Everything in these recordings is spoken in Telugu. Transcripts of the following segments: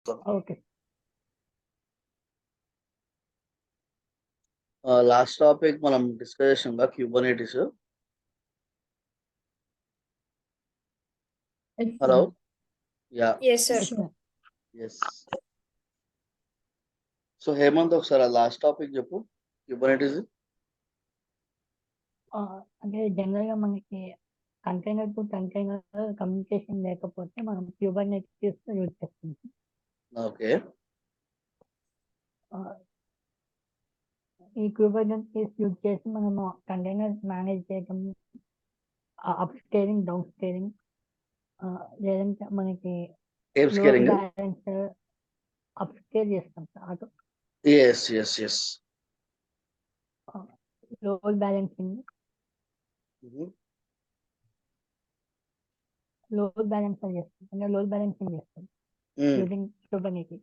Okay. Last topic మనం డిస్కస్ చేసాం Kubernetes. Hello. Yeah. Yes, sir. Yes. So Hemanth ఒకసారి లాస్ట్ టాపిక్ చెప్పు Kubernetes. అంటే జనరల్ గా మనకి కంటైనర్ టు కంటైనర్ కమ్యూనికేషన్ లేకపోతే మనం Kubernetes యూజ్ చేస్తాం. ఓకే. ఈ Kubernetes యూజ్ చేసి మనము కంటైనర్ మేనేజ్ చేయడం, అప్ స్కేలింగ్, డౌన్ స్కేలింగ్, లేదంటే మనకి tape scaling. Balance up scale చేస్తాం sir. yes. Load balancing, load balancing చేస్తాం. అంటే లోడ్ బ్యాలెన్సింగ్ చేస్తాం యూజింగ్ Kubernetes.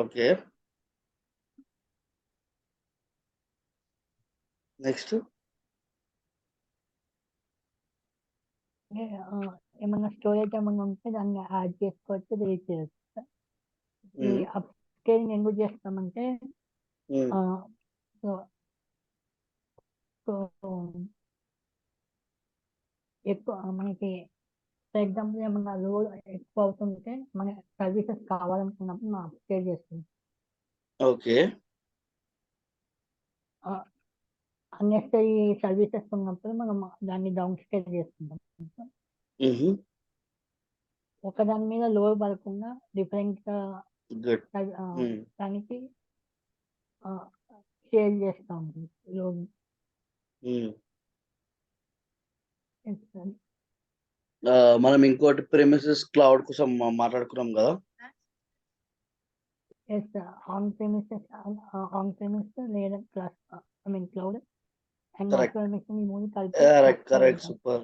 ఓకే. నెక్స్ట్ ఏమన్నా స్టోరేజ్ ఏమన్నా ఉంటే దాన్ని యాడ్ చేసుకోవచ్చు, డిలీట్ చేయొచ్చు. ఈ అప్ స్కేలింగ్ ఎందుకు చేస్తామంటే ఎక్కువ మనకి ఫర్ ఎగ్జాంపుల్ ఏమన్నా లోడ్ ఎక్కువ అవుతుంటే మన సర్వీసెస్ కావాలనుకున్నప్పుడు మనం అప్ స్కేల్ చేస్తాం. ఓకే. అన్నెసరీ సర్వీసెస్ ఉన్నప్పుడు మనం దాన్ని డౌన్ స్కేల్ చేస్తుంటాం. ఒక దాని మీద లోడ్ పడకుండా డిఫరెంట్ దానికి షేర్ చేస్తా ఉంటుంది లోడ్. మనం ఇంకోటి ప్రెమిసెస్ క్లౌడ్ కోసం మాట్లాడుకున్నాం కదా. ఆన్ ప్రెమిసెస్ లేదా క్లౌడ్ అండ్ ఈ మూడు కలిపి. Correct. Super.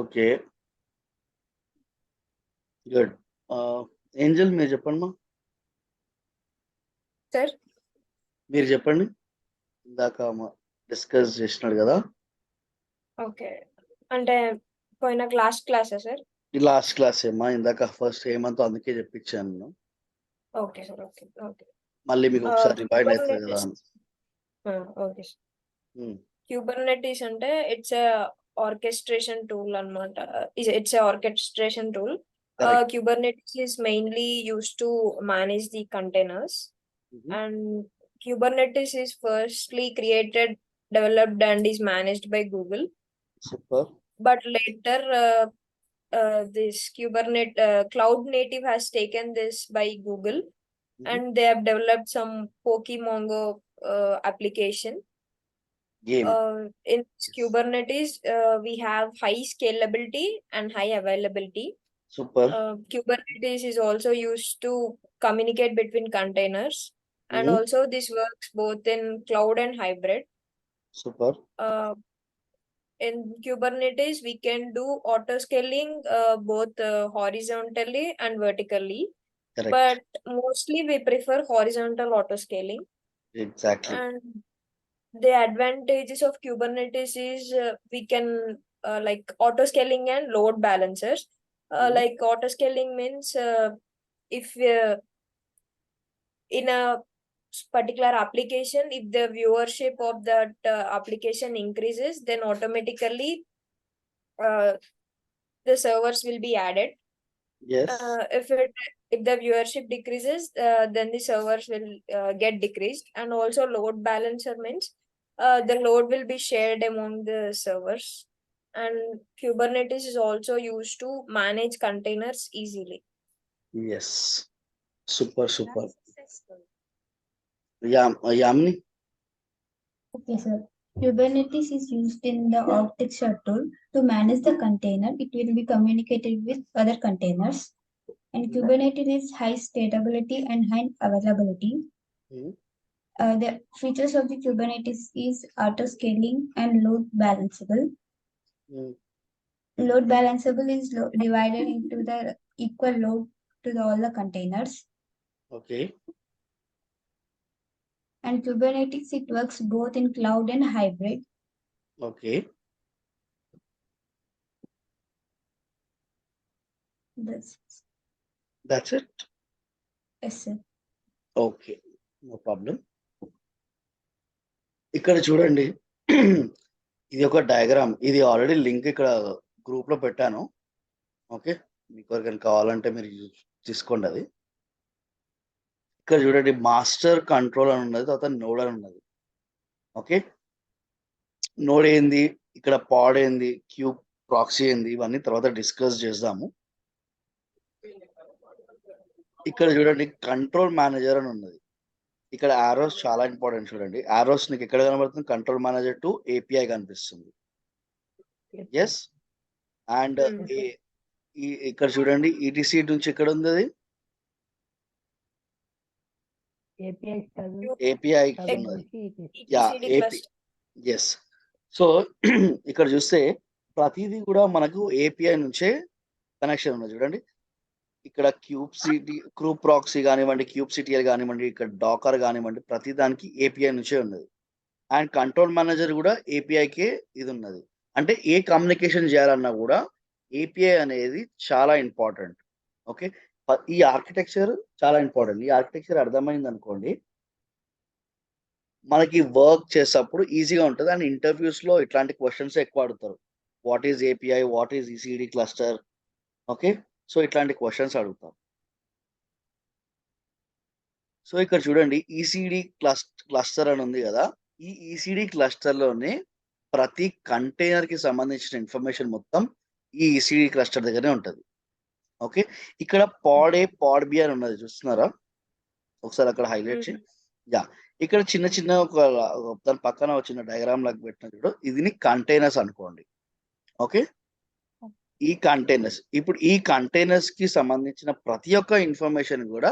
Okay, good. Angel మీరు చెప్పండి మా. సార్ మీరు చెప్పండి, ఇందాక డిస్కస్ చేసినాడు కదా. ఓకే, అంటే పోయిన క్లాసా సార్? ఈ లాస్ట్ క్లాస్ ఏమా, ఇందాక ఫస్ట్ ఏమంతా అందుకే చెప్పించాను. Okay sir. ఓకే. మళ్ళీ మీకు ఒకసారి రివైండ్ అవుతుంది కదా. Okay sir. Kubernetes అంటే ఇట్స్ ఆర్కెస్ట్రేషన్ టూల్ అన్నమాట. It's orchestration tool. Kubernetes is mainly used to manage the containers. And Kubernetes is firstly created, developed and is managed by Google. Super. But later this Kubernetes cloud native has taken this by Google, and they have developed some Pokemongo application. In Kubernetes we have high scalability and high availability. Super. Kubernetes is also used to communicate between containers, and also this works both in cloud and hybrid. Super. In Kubernetes we can do auto scaling both horizontally and vertically. Correct. But mostly we prefer horizontal auto scaling. Exactly. And the advantages of Kubernetes is we can like auto scaling and load balancers. Like auto scaling means if in a particular application, if the viewership of that application increases, then automatically the servers will be added. Yes. If the viewership decreases, then the servers will get decreased. And also load balancer means the load will be shared among the servers. And Kubernetes is also used to manage containers easily. Yes. Super. Yamini. Okay, sir. Kubernetes is used in the architecture tool to manage the container. It will be communicated with other containers. And Kubernetes is high scalability and high availability. The features of the Kubernetes is auto scaling and load balanceable. Load balanceable is divided into the equal load to all the containers. Okay. And Kubernetes, it works both in cloud and hybrid. Okay. That's it. Yes, sir. Okay, no problem. ఇక్కడ చూడండి, ఇది ఒక డయాగ్రామ్. ఇది ఆల్రెడీ లింక్ ఇక్కడ గ్రూప్ లో పెట్టాను. ఓకే, మీకు ఎవరికైనా కావాలంటే మీరు తీసుకోండి. అది ఇక్కడ చూడండి, మాస్టర్ కంట్రోల్ అని ఉన్నది, తర్వాత నోడ్ అని ఉన్నది. ఓకే, నోడ్ ఏంది, ఇక్కడ పాడ్ ఏంది, క్యూబ్ ప్రాక్సీ ఏంది, ఇవన్నీ తర్వాత డిస్కస్ చేద్దాము. ఇక్కడ చూడండి, కంట్రోల్ మేనేజర్ అని ఉన్నది. ఇక్కడ ఆరోస్ చాలా ఇంపార్టెంట్. చూడండి, ఆరోస్ నీకు ఎక్కడ కనబడుతుంది? కంట్రోల్ మేనేజర్ టు ఏపీఐ కనిపిస్తుంది. ఎస్, అండ్ ఇక్కడ చూడండి, ఈటీసీ నుంచి ఎక్కడ ఉంది? అది ఏపీఐ ఉన్నది. Yeah, AP. ఎస్. సో ఇక్కడ చూస్తే ప్రతిదీ కూడా మనకు ఏపీఐ నుంచే కనెక్షన్ ఉన్నది. చూడండి, ఇక్కడ క్యూబ్ ప్రాక్సీ కానివ్వండి, క్యూబ్ సిటిఎల్ కానివ్వండి, ఇక్కడ డాకర్ కానివ్వండి, ప్రతి దానికి ఏపీఐ నుంచే ఉన్నది. అండ్ కంట్రోల్ మేనేజర్ కూడా ఏపీఐకే ఇది ఉన్నది. అంటే ఏ కమ్యూనికేషన్ చేయాలన్నా కూడా ఏపీఐ అనేది చాలా ఇంపార్టెంట్. ఓకే, ఈ ఆర్కిటెక్చర్ చాలా ఇంపార్టెంట్. ఈ ఆర్కిటెక్చర్ అర్థమైంది అనుకోండి, మనకి వర్క్ చేసేటప్పుడు ఈజీగా ఉంటుంది. అండ్ ఇంటర్వ్యూస్ లో ఇట్లాంటి క్వశ్చన్స్ ఎక్కువ అడుగుతారు. What is API, what is ECD cluster. Okay, so ఇట్లాంటి క్వశ్చన్స్ అడుగుతాం. సో ఇక్కడ చూడండి, ఈసీడీ క్లస్టర్ అని ఉంది కదా. ఈ ఈసీడీ క్లస్టర్లోనే ప్రతి కంటైనర్ కి సంబంధించిన ఇన్ఫర్మేషన్ మొత్తం ఈ ఈసీడీ క్లస్టర్ దగ్గరనే ఉంటుంది. ఓకే, ఇక్కడ పాడ్ ఏ, పాడ్ బి అని ఉన్నది, చూస్తున్నారా? ఒకసారి అక్కడ హైలైట్ చేయి. యా, ఇక్కడ చిన్న చిన్న దాని పక్కన చిన్న డయాగ్రామ్ లాగా పెట్టిన చూడు, ఇది కంటైనర్స్ అనుకోండి. ఓకే, ఈ కంటైనర్స్, ఇప్పుడు ఈ కంటైనర్స్ కి సంబంధించిన ప్రతి ఒక్క ఇన్ఫర్మేషన్ కూడా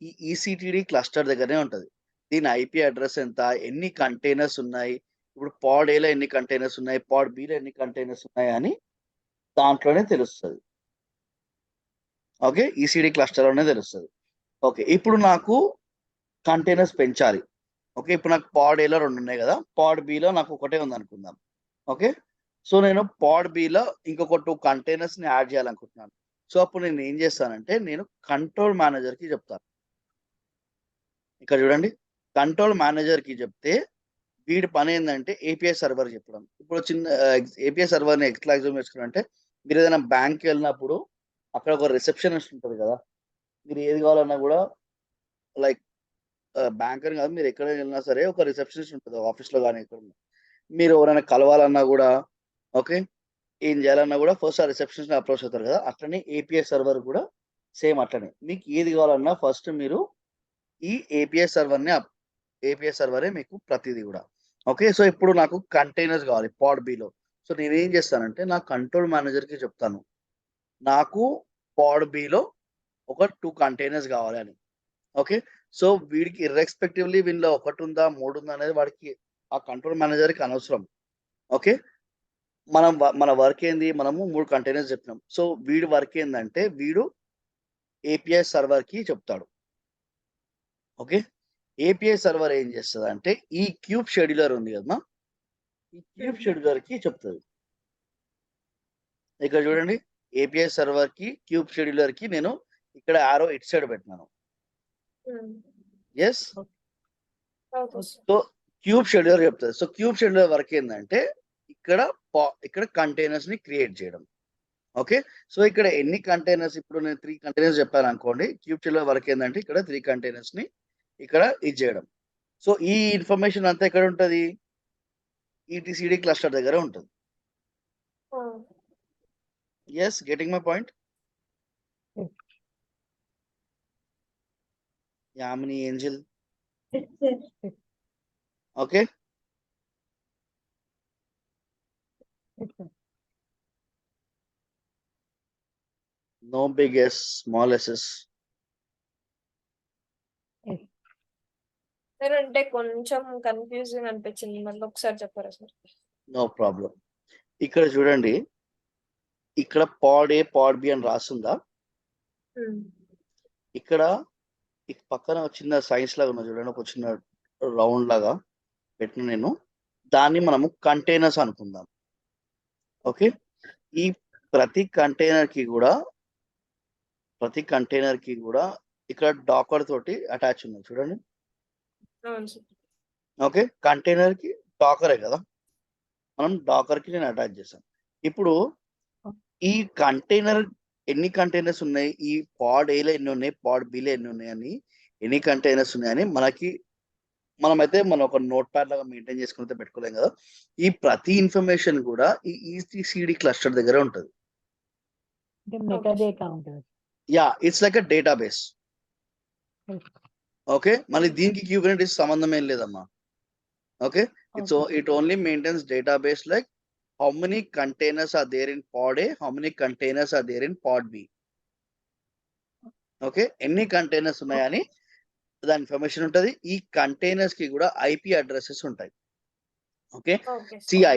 ఈ ఈసీటీడీ క్లస్టర్ దగ్గరనే ఉంటుంది. దీని ఐపీ అడ్రస్ ఎంత, ఎన్ని కంటైనర్స్ ఉన్నాయి, ఇప్పుడు పాడ్ ఏలో ఎన్ని కంటైనర్స్ ఉన్నాయి, పాడ్ బిలో ఎన్ని కంటైనర్స్ ఉన్నాయి అని దాంట్లోనే తెలుస్తుంది. ఓకే, ఈసీడీ క్లస్టర్లోనే తెలుస్తుంది. ఓకే, ఇప్పుడు నాకు కంటైనర్స్ పెంచాలి. ఓకే, ఇప్పుడు నాకు పాడ్ ఏలో 2 ఉన్నాయి కదా, పాడ్ బిలో నాకు ఒకటే ఉంది అనుకుందాం. ఓకే, సో నేను పాడ్ బిలో ఇంకొక 2 కంటైనర్స్ ని యాడ్ చేయాలనుకుంటున్నాను. సో అప్పుడు నేను ఏం చేస్తానంటే, నేను కంట్రోల్ మేనేజర్ కి చెప్తాను. ఇక్కడ చూడండి, కంట్రోల్ మేనేజర్ కి చెప్తే వీడి పని ఏంటంటే ఏపీఐ సర్వర్ చెప్పడం. ఇప్పుడు చిన్న ఏపీఐ సర్వర్ని ఎట్లా ఎగ్జామ్ చేసుకున్నారంటే, మీరు ఏదైనా బ్యాంక్కి వెళ్ళినప్పుడు అక్కడ ఒక రిసెప్షనిస్ట్ ఉంటుంది కదా. మీరు ఏది కావాలన్నా కూడా, లైక్ బ్యాంక్ అని కాదు, మీరు ఎక్కడ వెళ్ళినా సరే ఒక రిసెప్షనిస్ట్ ఉంటుంది ఆఫీస్లో కానీ ఎక్కడ. మీరు ఎవరైనా కలవాలన్నా కూడా, ఓకే, ఏం చేయాలన్నా కూడా ఫస్ట్ ఆ రిసెప్షనిస్ట్ అప్రోచ్ అవుతారు కదా. అట్లనే ఏపీఐ సర్వర్ కూడా సేమ్ అట్లనే. మీకు ఏది కావాలన్నా ఫస్ట్ మీరు ఈ ఏపీఐ సర్వరే మీకు ప్రతిదీ కూడా. ఓకే, సో ఇప్పుడు నాకు కంటైనర్స్ కావాలి పాడ్ బిలో. సో నేను ఏం చేస్తానంటే, నా కంట్రోల్ మేనేజర్కి చెప్తాను, నాకు పాడ్ బిలో ఒక 2 కంటైనర్స్ కావాలి అని. ఓకే, సో వీడికి ఇర్రెస్పెక్టివ్లీ వీళ్ళలో 1 ఉందా 3 ఉందా అనేది వాడికి, ఆ కంట్రోల్ మేనేజర్కి అనవసరం. ఓకే, మన వర్క్ ఏంది, మనము 3 కంటైనర్స్ చెప్పినాం. సో వీడి వర్క్ ఏంటంటే, వీడు ఏపీఐ సర్వర్కి చెప్తాడు. ఓకే, ఏపీఐ సర్వర్ ఏం చేస్తుంది అంటే, ఈ క్యూబ్ షెడ్యూలర్ ఉంది కదా, ఈ క్యూబ్ షెడ్యూలర్ కి చెప్తుంది. ఇక్కడ చూడండి, ఏపీఐ సర్వర్ కి క్యూబ్ షెడ్యూలర్ కి నేను ఇక్కడ ఆరో ఇట్ సైడ్ పెట్టినాను. ఎస్, సో క్యూబ్ షెడ్యూలర్ చెప్తుంది. సో క్యూబ్ షెడ్యూలర్ వర్క్ ఏంటంటే, ఇక్కడ కంటైనర్స్ ని క్రియేట్ చేయడం. ఓకే, సో ఇక్కడ ఎన్ని కంటైనర్స్, ఇప్పుడు నేను 3 కంటైనర్స్ చెప్పాను అనుకోండి. క్యూబ్ షెడ్యూలర్ వర్క్ ఏంటంటే, ఇక్కడ 3 కంటైనర్స్ ని ఇక్కడ ఇది చేయడం. సో ఈ ఇన్ఫర్మేషన్ అంతా ఎక్కడ ఉంటుంది? ఈటీసీడీ క్లస్టర్ దగ్గర ఉంటుంది. Yes, getting my point? Yamini, Angel. Okay, no big S, small SS. Sir అంటే కొంచెం కన్ఫ్యూజింగ్ అనిపించింది, మళ్ళీ ఒకసారి చెప్పారా సార్? No problem. ఇక్కడ చూడండి, ఇక్కడ పాడ్ ఏ, పాడ్ బి అని రాస్తుందా? ఇక్కడ పక్కన చిన్న సైన్స్ లాగా ఉన్నా చూడండి, ఒక చిన్న రౌండ్ లాగా పెట్టిన నేను, దాన్ని మనము కంటైనర్స్ అనుకుందాం. ఓకే, ఈ ప్రతి కంటైనర్ కి కూడా ప్రతి కంటైనర్ కి కూడా ఇక్కడ డాకర్ తోటి అటాచ్ ఉంది చూడండి. అవును సార్. ఓకే, కంటైనర్ కి డాకరే కదా, మనం డాకర్ కి నేను అటాచ్ చేశాను. ఇప్పుడు ఈ కంటైనర్ ఎన్ని కంటైనర్స్ ఉన్నాయి, ఈ పాడ్ ఏలో ఎన్ని ఉన్నాయి, పాడ్ బిలో ఎన్ని ఉన్నాయి, ఎన్ని కంటైనర్స్ ఉన్నాయని మనమైతే మనం ఒక నోట్ ప్యాడ్ లాగా మెయింటైన్ చేసుకుని పెట్టుకోలేం కదా. ఈ ప్రతి ఇన్ఫర్మేషన్ కూడా ఈ ఈసీసీడి క్లస్టర్ దగ్గర ఉంటుంది. మెటాడేటా ఉంటుంది. Yeah, it's like a database. Okay, మళ్ళీ దీనికి క్యూబర్నెటిస్ సంబంధం ఏం లేదమ్మా. Okay, it only maintains database like how many containers are there in pod A, how many containers are there in pod B. Okay, ఎన్ని కంటైనర్స్ ఉన్నాయని దాని ఇన్ఫర్మేషన్ ఉంటుంది. ఈ కంటైనర్స్ కి కూడా ఐపీ అడ్రసెస్ ఉంటాయి. ఓకే,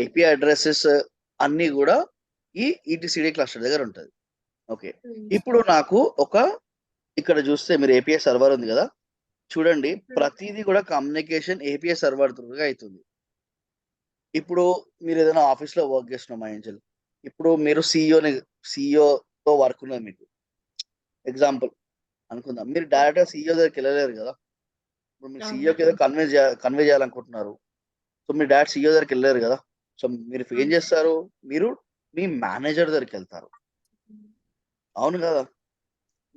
ఐపీ అడ్రసెస్ అన్ని కూడా ఈ ఈటీసీడీ క్లస్టర్ దగ్గర ఉంటుంది. ఓకే, ఇప్పుడు నాకు ఇక్కడ చూస్తే మీరు ఏపీఐ సర్వర్ ఉంది కదా, చూడండి ప్రతిదీ కూడా కమ్యూనికేషన్ ఏపీఐ సర్వర్ త్రూగా అవుతుంది. ఇప్పుడు మీరు ఏదైనా ఆఫీస్ లో వర్క్ చేస్తున్నాం మా ఏంజల్, ఇప్పుడు మీరు సిఇఓతో వర్క్ ఉన్నది మీకు ఎగ్జాంపుల్ అనుకుందాం. మీరు డైరెక్ట్ గా సిఇఓ దగ్గరికి వెళ్ళలేరు కదా. ఇప్పుడు మీరు సిఇఓకి ఏదో కన్వే చేయాలనుకుంటున్నారు, సో మీరు డైరెక్ట్ సిఇఓ దగ్గరికి వెళ్ళలేరు కదా. సో మీరు ఏం చేస్తారు, మీరు మీ మేనేజర్ దగ్గరికి వెళ్తారు. అవును కదా,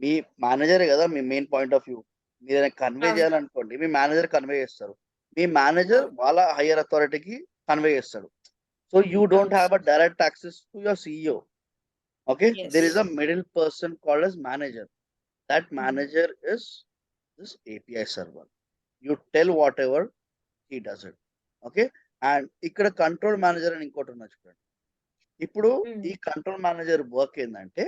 మీ మేనేజరే కదా మీ మెయిన్ పాయింట్ ఆఫ్ వ్యూ. మీరు ఏదైనా కన్వే చేయాలనుకోండి, మీ మేనేజర్ కన్వే చేస్తారు. మీ మేనేజర్ వాళ్ళ హయ్యర్ అథారిటీకి కన్వే చేస్తాడు. So you don't have a direct access to your CEO. Okay, there is a middle person called as manager. That manager is this API server. You tell whatever, he does it. Okay, and ఇక్కడ కంట్రోల్ మేనేజర్ అని ఇంకోటి ఉన్నది చూడండి. ఇప్పుడు ఈ కంట్రోల్ మేనేజర్ వర్క్ ఏంటంటే,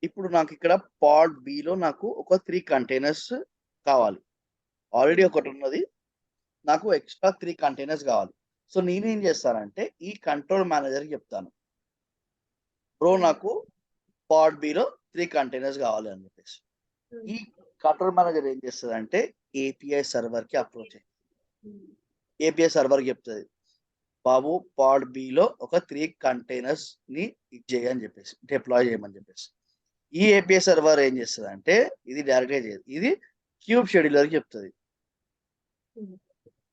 ఇప్పుడు నాకు ఇక్కడ పాడ్ బిలో నాకు ఒక 3 కంటైనర్స్ కావాలి. ఆల్రెడీ ఒకటి ఉన్నది, నాకు ఎక్స్ట్రా 3 కంటైనర్స్ కావాలి. సో నేనేం చేస్తానంటే ఈ కంట్రోల్ మేనేజర్కి చెప్తాను, బ్రో నాకు పాడ్ బిలో 3 కంటైనర్స్ కావాలి అని చెప్పేసి. ఈ కంట్రోల్ మేనేజర్ ఏం చేస్తుంది అంటే ఏపీఐ సర్వర్ కి అప్రోచ్ అయ్యి ఏపీఐ సర్వర్ కి చెప్తుంది, బాబు పాడ్ బిలో ఒక 3 కంటైనర్స్ ని చేయని చెప్పేసి, డిప్లాయ్ చేయమని చెప్పేసి. ఈ ఏపీఐ సర్వర్ ఏం చేస్తుంది అంటే ఇది డైరెక్ట్ గా చేయదు, ఇది క్యూబ్ షెడ్యూలర్ కి చెప్తుంది.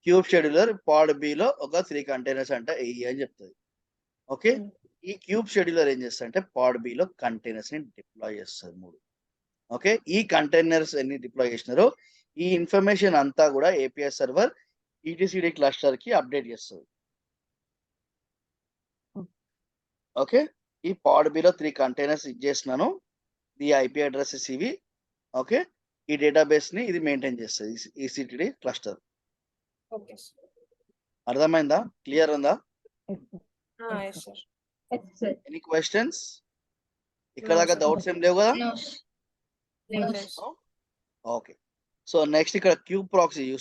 క్యూబ్ షెడ్యూలర్ పాడ్ బిలో ఒక 3 కంటైనర్స్ అంటే అని చెప్తుంది. ఓకే, ఈ క్యూబ్ షెడ్యూలర్ ఏం చేస్తుంది అంటే పాడ్ బిలో కంటైనర్స్ ని డిప్లాయ్ చేస్తుంది 3. ఓకే, ఈ కంటైనర్స్ ఎన్ని డిప్లాయ్ చేసినారో ఈ ఇన్ఫర్మేషన్ అంతా కూడా ఏపీఐ సర్వర్ ఈటీసీడీ క్లస్టర్ కి అప్డేట్ చేస్తుంది. ఓకే, ఈ పాడ్ బిలో 3 కంటైనర్స్ ఇచ్చేసినాను, ఈ ఐపీ అడ్రసెస్ ఇవి. ఓకే, ఈ డేటాబేస్ ని ఇది మెయింటైన్ చేస్తుంది ఈసీటీడీ క్లస్టర్. అర్థమైందా, క్లియర్ ఉందా? Any questions? ఇక్కడ దాకా డౌట్స్ ఏం లేవు కదా? ఓకే, సో నెక్స్ట్ ఇక్కడ క్యూబ్ ప్రాక్సీ చూసుకో.